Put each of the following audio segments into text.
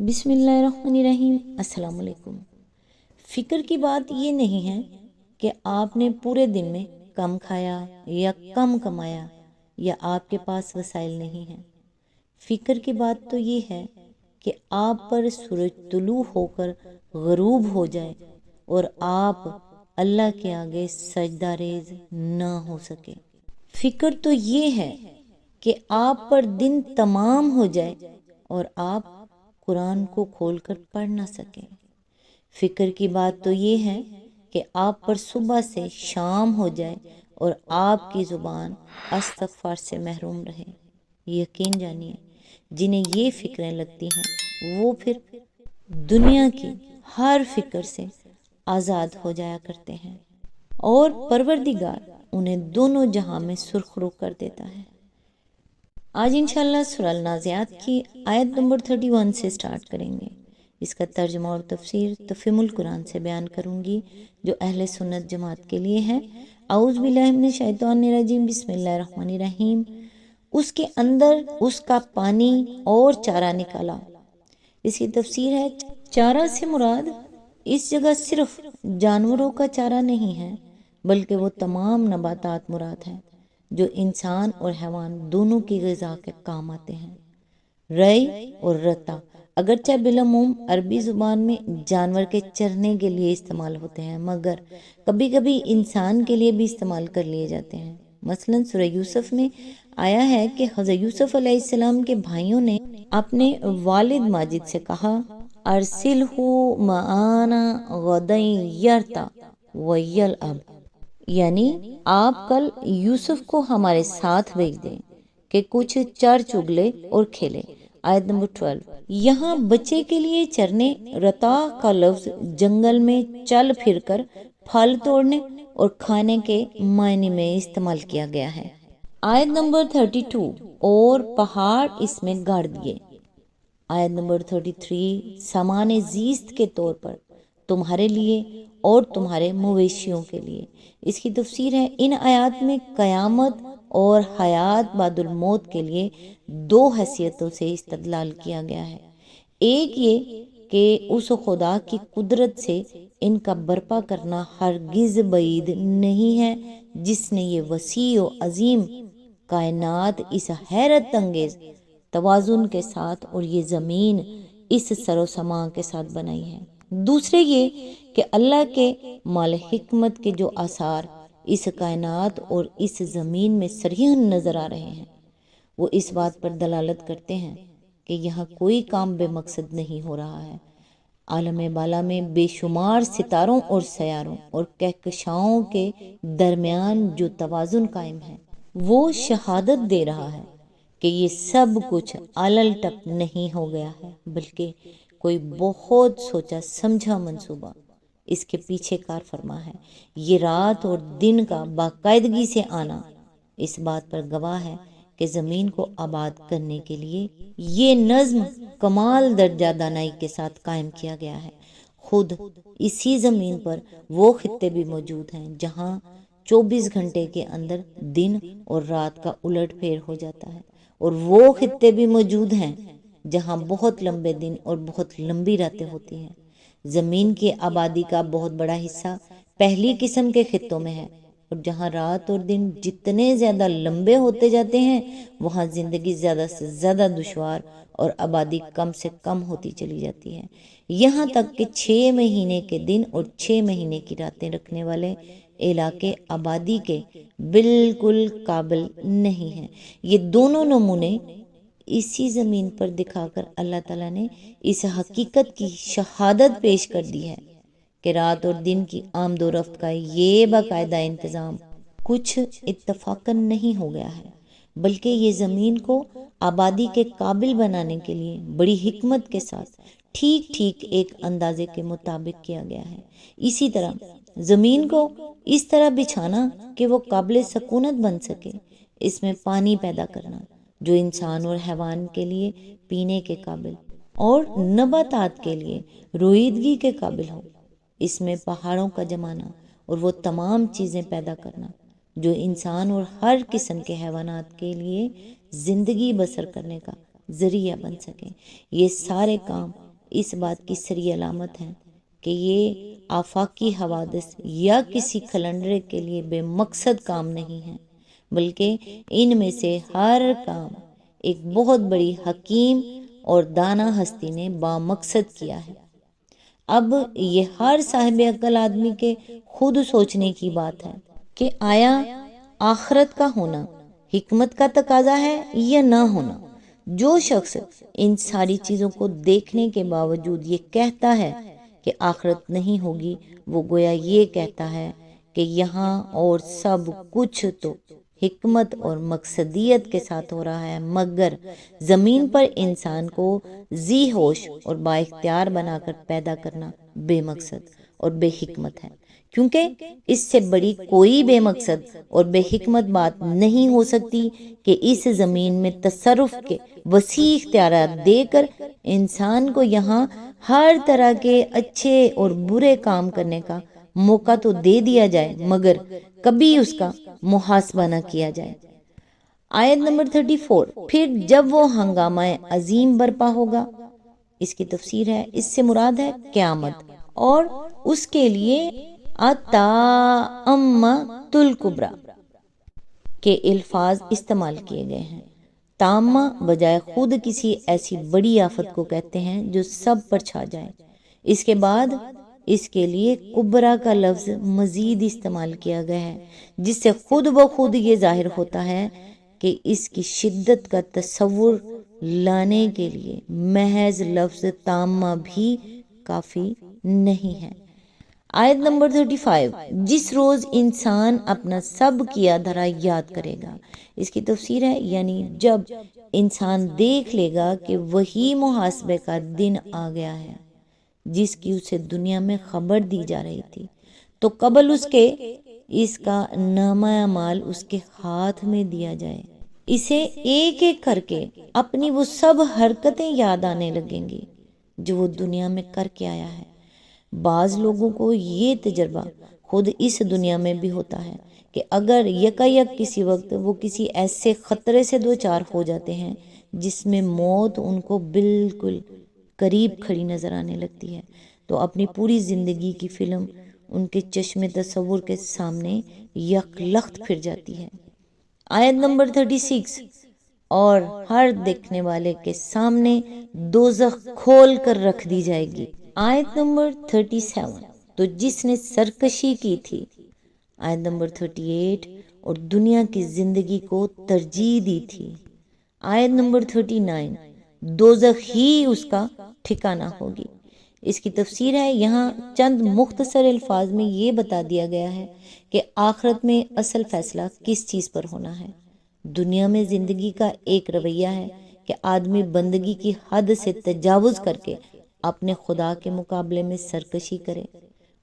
بسم اللہ الرحمن الرحیم۔ السلام علیکم۔ فکر کی بات یہ نہیں ہے کہ آپ نے پورے دن میں کم کھایا یا کم کمایا یا آپ کے پاس وسائل نہیں ہیں۔ فکر کی بات تو یہ ہے کہ آپ پر سورج طلوع ہو کر غروب ہو جائے اور آپ اللہ کے آگے سجدہ ریز نہ ہو سکے۔ فکر تو یہ ہے کہ آپ پر دن تمام ہو جائے اور آپ قرآن کو کھول کر پڑھ نہ سکیں۔ فکر کی بات تو یہ ہے کہ آپ پر صبح سے شام ہو جائے اور آپ کی زبان استغفار سے محروم رہے۔ یقین جانیے جنہیں یہ فکریں لگتی ہیں وہ پھر دنیا کی ہر فکر سے آزاد ہو جایا کرتے ہیں اور پروردگار انہیں دونوں جہاں میں سرخرو کر دیتا ہے۔ آج انشاءاللہ سورہ النازعات کی آیت نمبر 31 سے سٹارٹ کریں گے۔ اس کا ترجمہ اور تفسیر تفہیم القرآن سے بیان کروں گی جو اہل سنت جماعت کے لیے ہے۔ اعوذ باللہ من الشیطان الرجیم، بسم اللہ الرحمن الرحیم۔ اس کے اندر اس کا پانی اور چارہ نکالا۔ اس کی تفسیر ہے، چارہ سے مراد اس جگہ صرف جانوروں کا چارہ نہیں ہے بلکہ وہ تمام نباتات مراد ہیں جو انسان اور حیوان دونوں کی غذا کے کام آتے ہیں۔ رئی اور رتا اگرچہ بالعموم عربی زبان میں جانور کے چرنے کے لیے استعمال ہوتے ہیں مگر کبھی کبھی انسان کے لیے بھی استعمال کر لیے جاتے ہیں۔ مثلا سورہ یوسف میں آیا ہے کہ حضرت یوسف علیہ السلام کے بھائیوں نے اپنے والد ماجد سے کہا، ارسلہ معانا غدا یرتع ویلعب، یعنی آپ کل یوسف کو ہمارے ساتھ بھیج دیں کہ کچھ چر چگ لے اور کھیلے۔ آیت نمبر 12۔ یہاں بچے کے لیے چرنے رتا کا لفظ جنگل میں چل پھر کر پھل توڑنے اور کھانے کے معنی میں استعمال کیا گیا ہے۔ آیت نمبر 32، اور پہاڑ اس میں گاڑ دیے۔ آیت نمبر 33، سامان زیست کے طور پر تمہارے لیے اور تمہارے مویشیوں کے لیے۔ اس کی تفسیر ہے، ان آیات میں قیامت اور حیات بعد الموت کے لیے دو حیثیتوں سے استدلال کیا گیا ہے۔ ایک یہ کہ اس خدا کی قدرت سے ان کا برپا کرنا ہرگز بعید نہیں ہے جس نے یہ وسیع و عظیم کائنات اس حیرت انگیز توازن کے ساتھ اور یہ زمین اس سر و سماں کے ساتھ بنائی ہے۔ دوسرے یہ کہ اللہ کے مال حکمت کے جو آثار اس کائنات اور اس زمین میں صریحاً نظر آ رہے ہیں وہ اس بات پر دلالت کرتے ہیں کہ یہاں کوئی کام بے مقصد نہیں ہو رہا ہے۔ عالم بالا میں بے شمار ستاروں اور سیاروں اور کہکشاؤں کے درمیان جو توازن قائم ہے وہ شہادت دے رہا ہے کہ یہ سب کچھ علل ٹپ نہیں ہو گیا ہے بلکہ کوئی بہت سوچا سمجھا منصوبہ اس کے پیچھے کار فرما ہے۔ یہ رات اور دن کا باقاعدگی سے آنا اس بات پر گواہ ہے کہ زمین کو آباد کرنے کے لیے یہ نظم کمال درجہ دانائی کے ساتھ قائم کیا گیا ہے۔ خود اسی زمین پر وہ خطے بھی موجود ہیں جہاں 24 گھنٹے کے اندر دن اور رات کا الٹ پھیر ہو جاتا ہے، اور وہ خطے بھی موجود ہیں جہاں بہت لمبے دن اور بہت لمبی راتیں ہوتی ہیں۔ زمین کی آبادی کا بہت بڑا حصہ پہلی قسم کے خطوں میں ہے، اور جہاں رات اور دن جتنے زیادہ لمبے ہوتے جاتے ہیں وہاں زندگی زیادہ سے زیادہ دشوار اور آبادی کم سے کم ہوتی چلی جاتی ہے، یہاں تک کہ 6 مہینے کے دن اور 6 مہینے کی راتیں رکھنے والے علاقے آبادی کے بالکل قابل نہیں ہیں۔ یہ دونوں نمونے اسی زمین پر دکھا کر اللہ تعالیٰ نے اس حقیقت کی شہادت پیش کر دی ہے کہ رات اور دن کی آمد و رفت کا یہ باقاعدہ انتظام کچھ اتفاقاً نہیں ہو گیا ہے بلکہ یہ زمین کو آبادی کے قابل بنانے کے لیے بڑی حکمت کے ساتھ ٹھیک ٹھیک ایک اندازے کے مطابق کیا گیا ہے۔ اسی طرح زمین کو اس طرح بچھانا کہ وہ قابل سکونت بن سکے، اس میں پانی پیدا کرنا جو انسان اور حیوان کے لیے پینے کے قابل اور نباتات کے لیے روئیدگی کے قابل ہو، اس میں پہاڑوں کا جمانا اور وہ تمام چیزیں پیدا کرنا جو انسان اور ہر قسم کے حیوانات کے لیے زندگی بسر کرنے کا ذریعہ بن سکیں۔ یہ سارے کام اس بات کی صریح علامت ہے کہ یہ آفاقی حوادث یا کسی کیلنڈر کے لیے بے مقصد کام نہیں ہے، بلکہ ان میں سے ہر کام ایک بہت بڑی حکیم اور دانا ہستی نے بامقصد کیا ہے۔ اب یہ ہر صاحب عقل آدمی کے خود سوچنے کی بات ہے کہ آیا آخرت کا ہونا حکمت کا تقاضا ہے یا نہ ہونا۔ جو شخص ان ساری چیزوں کو دیکھنے کے باوجود یہ کہتا ہے کہ آخرت نہیں ہوگی، وہ گویا یہ کہتا ہے کہ یہاں اور سب کچھ تو حکمت اور مقصدیت کے ساتھ ہو رہا ہے، مگر زمین پر انسان کو ذی ہوش اور با اختیار بنا کر پیدا کرنا بے مقصد اور بے حکمت ہے، کیونکہ اس سے بڑی کوئی بے مقصد اور بے حکمت بات نہیں ہو سکتی کہ اس زمین میں تصرف کے وسیع اختیارات دے کر انسان کو یہاں ہر طرح کے اچھے اور برے کام کرنے کا موقع تو دے دیا جائے، مگر کبھی اس کا محاسبہ نہ کیا جائے۔ آیت نمبر 34، پھر جب وہ ہنگامہ عظیم برپا ہوگا، اس کی تفسیر ہے اس سے مراد ہے قیامت، اور اس کے لیے الطامۃ الکبریٰ کے الفاظ استعمال کیے گئے ہیں۔ تامہ بجائے خود کسی ایسی بڑی آفت کو کہتے ہیں جو سب پر چھا جائے۔ اس کے بعد اس کے لیے کبریٰ کا لفظ مزید استعمال کیا گیا ہے، جس سے خود بخود یہ ظاہر ہوتا ہے کہ اس کی شدت کا تصور لانے کے لیے محض لفظ تامہ بھی کافی نہیں ہے۔ آیت نمبر 35، جس روز انسان اپنا سب کیا دھرا یاد کرے گا، اس کی تفسیر ہے یعنی جب انسان دیکھ لے گا کہ وہی محاسبے کا دن آ گیا ہے جس کی اسے دنیا میں خبر دی جا رہی تھی، تو قبل اس کے اس کا نامہ اعمال اس کے ہاتھ میں دیا جائے، اسے ایک ایک کر کے اپنی وہ سب حرکتیں یاد آنے لگیں گی جو وہ دنیا میں کر کے آیا ہے۔ بعض لوگوں کو یہ تجربہ خود اس دنیا میں بھی ہوتا ہے کہ اگر یکایک کسی وقت وہ کسی ایسے خطرے سے دوچار ہو جاتے ہیں جس میں موت ان کو بالکل قریب کھڑی نظر آنے لگتی ہے، تو اپنی پوری زندگی کی فلم ان کے چشم تصور کے سامنے یک لخت پھر جاتی ہے۔ آیت نمبر 36، اور ہر دیکھنے والے کے سامنے دوزخ کھول کر رکھ دی جائے گی۔ آیت نمبر 37، تو جس نے سرکشی کی تھی۔ آیت نمبر 38، اور دنیا کی زندگی کو ترجیح دی تھی۔ آیت نمبر 39، دوزخ ہی اس کا ٹھکانہ ہوگی۔ اس کی تفسیر ہے یہاں چند مختصر الفاظ میں یہ بتا دیا گیا ہے کہ آخرت میں اصل فیصلہ کس چیز پر ہونا ہے۔ دنیا میں زندگی کا ایک رویہ ہے کہ آدمی بندگی کی حد سے تجاوز کر کے اپنے خدا کے مقابلے میں سرکشی کرے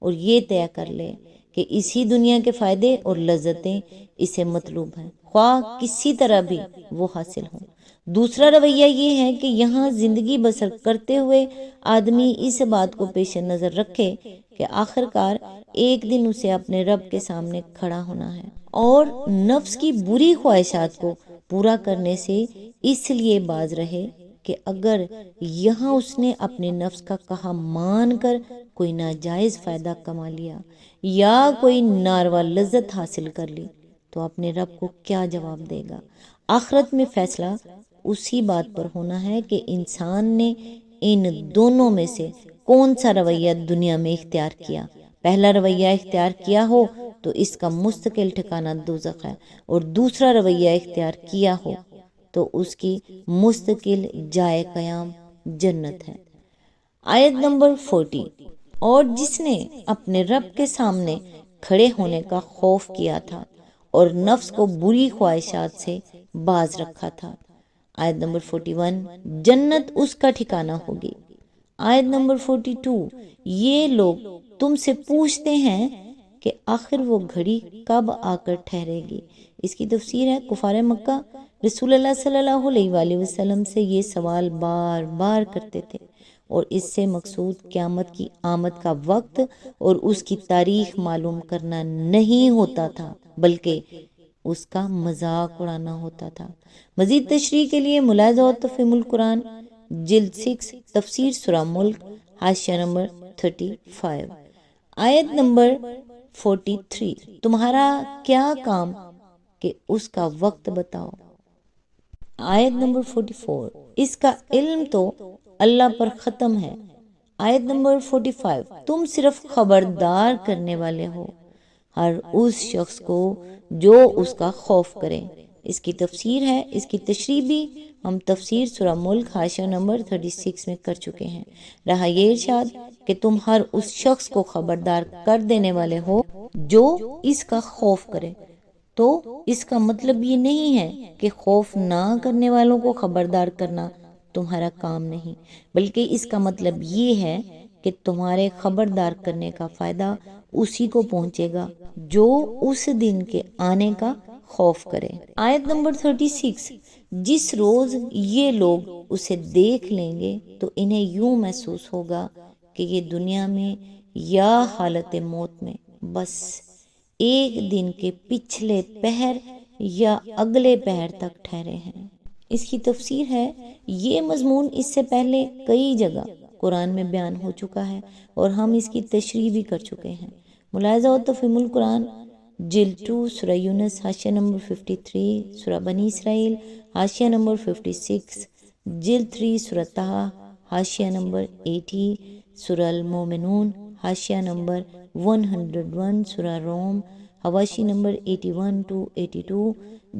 اور یہ طے کر لے کہ اسی دنیا کے فائدے اور لذتیں اسے مطلوب ہیں، خواہ کسی طرح بھی وہ حاصل ہوں۔ دوسرا رویہ یہ ہے کہ یہاں زندگی بسر کرتے ہوئے آدمی اس بات کو پیش نظر رکھے کہ آخرکار ایک دن اسے اپنے رب کے سامنے کھڑا ہونا ہے، اور نفس کی بری خواہشات کو پورا کرنے سے اس لیے باز رہے کہ اگر یہاں اس نے اپنے نفس کا کہا مان کر کوئی ناجائز فائدہ کما لیا یا کوئی ناروا لذت حاصل کر لی تو اپنے رب کو کیا جواب دے گا۔ آخرت میں فیصلہ اسی بات پر ہونا ہے کہ انسان نے ان دونوں میں سے کون سا رویہ دنیا میں اختیار کیا۔ پہلا رویہ اختیار کیا ہو تو اس کا مستقل ٹھکانہ دوزخ ہے، اور دوسرا رویہ اختیار کیا ہو تو اس کی مستقل جائے قیام جنت ہے۔ آیت نمبر 40، اور جس نے اپنے رب کے سامنے کھڑے ہونے کا خوف کیا تھا اور نفس کو بری خواہشات سے باز رکھا تھا۔ آیت نمبر 41، جنت اس کا ٹھکانہ ہوگی۔ آیت نمبر 42، یہ لوگ تم سے پوچھتے ہیں کہ آخر وہ گھڑی کب آ کر ٹھہرے گی۔ اس کی تفسیر ہے کفار مکہ رسول اللہ صلی اللہ علیہ وآلہ وسلم سے یہ سوال بار بار کرتے تھے، اور اس سے مقصود قیامت کی آمد کا وقت اور اس کی تاریخ معلوم کرنا نہیں ہوتا تھا، بلکہ اس کا مذاق اڑانا ہوتا تھا۔ مزید تشریح کے لیے ملاحظہ اور تفہیم القرآن جلد 6 تفسیر سورہ ملک حاشیہ نمبر 35 آیت نمبر 43 تمہارا کیا کام کہ اس کا وقت بتاؤ۔ آیت نمبر 44 اس کا علم تو اللہ پر ختم ہے۔ آیت نمبر 45 تم صرف خبردار کرنے والے ہو ہر اس شخص کو جو اس کا خوف کرے۔ اس کی تفسیر ہے، اس کی تشریح بھی ہم تفسیر سورہ ملک حاشیہ نمبر 36 میں کر چکے ہیں۔ رہا یہ ارشاد کہ تم ہر اس شخص کو خبردار کر دینے والے ہو جو اس کا خوف کرے، تو اس کا مطلب یہ نہیں ہے کہ خوف نہ کرنے والوں کو خبردار کرنا تمہارا کام نہیں، بلکہ اس کا مطلب یہ ہے کہ تمہارے خبردار کرنے کا فائدہ اسی کو پہنچے گا جو اس دن کے آنے کا خوف کرے۔ آیت نمبر 36 جس روز یہ لوگ اسے دیکھ لیں گے تو انہیں یوں محسوس ہوگا کہ یہ دنیا میں یا حالت موت میں بس ایک دن کے پچھلے پہر یا اگلے پہر تک ٹھہرے ہیں۔ اس کی تفسیر ہے، یہ مضمون اس سے پہلے کئی جگہ قرآن میں بیان ہو چکا ہے اور ہم اس کی تشریح بھی کر چکے ہیں۔ ملاحظہ و تفہیم القرآن جلد 2 سورہ یونس حاشیہ نمبر 53، سورہ بنی اسرائیل حاشیہ نمبر 56، جلد 3 سورہ طہ حاشیہ نمبر 80، سورہ المومنون حاشیہ نمبر 101، سورہ روم حواشی نمبر 81 to 82،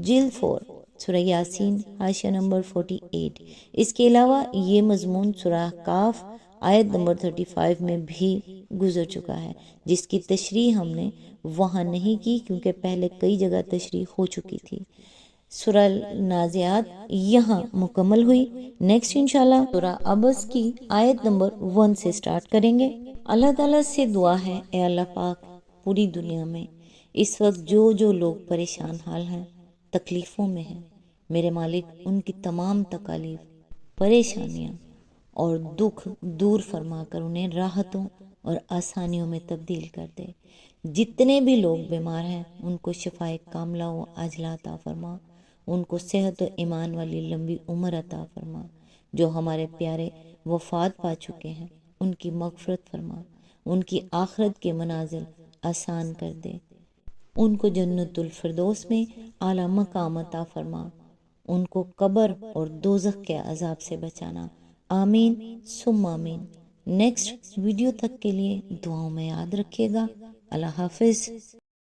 جلد 4 سورہ یاسین حاشیہ نمبر 48۔ اس کے علاوہ یہ مضمون سورہ کاف آیت نمبر 35 میں بھی گزر چکا ہے، جس کی تشریح ہم نے وہاں نہیں کی کیونکہ پہلے کئی جگہ تشریح ہو چکی تھی۔ سورہ نازعات یہاں مکمل ہوئی۔ نیکسٹ انشاءاللہ سورہ عبس کی آیت نمبر 1 سے سٹارٹ کریں گے۔ اللہ تعالیٰ سے دعا ہے، اے اللہ پاک، پوری دنیا میں اس وقت جو لوگ پریشان حال ہیں، تکلیفوں میں ہیں، میرے مالک ان کی تمام تکالیف، پریشانیاں اور دکھ دور فرما کر انہیں راحتوں اور آسانیوں میں تبدیل کر دے۔ جتنے بھی لوگ بیمار ہیں ان کو شفائے کاملہ و عاجلہ عطا فرما، ان کو صحت و ایمان والی لمبی عمر عطا فرما۔ جو ہمارے پیارے وفات پا چکے ہیں ان کی مغفرت فرما، ان کی آخرت کے منازل آسان کر دے، ان کو جنت الفردوس میں اعلیٰ مقام عطا فرما، ان کو قبر اور دوزخ کے عذاب سے بچانا، آمین ثم آمین۔ نیکسٹ ویڈیو تک کے لیے دعاؤں میں یاد رکھیے گا۔ اللہ حافظ۔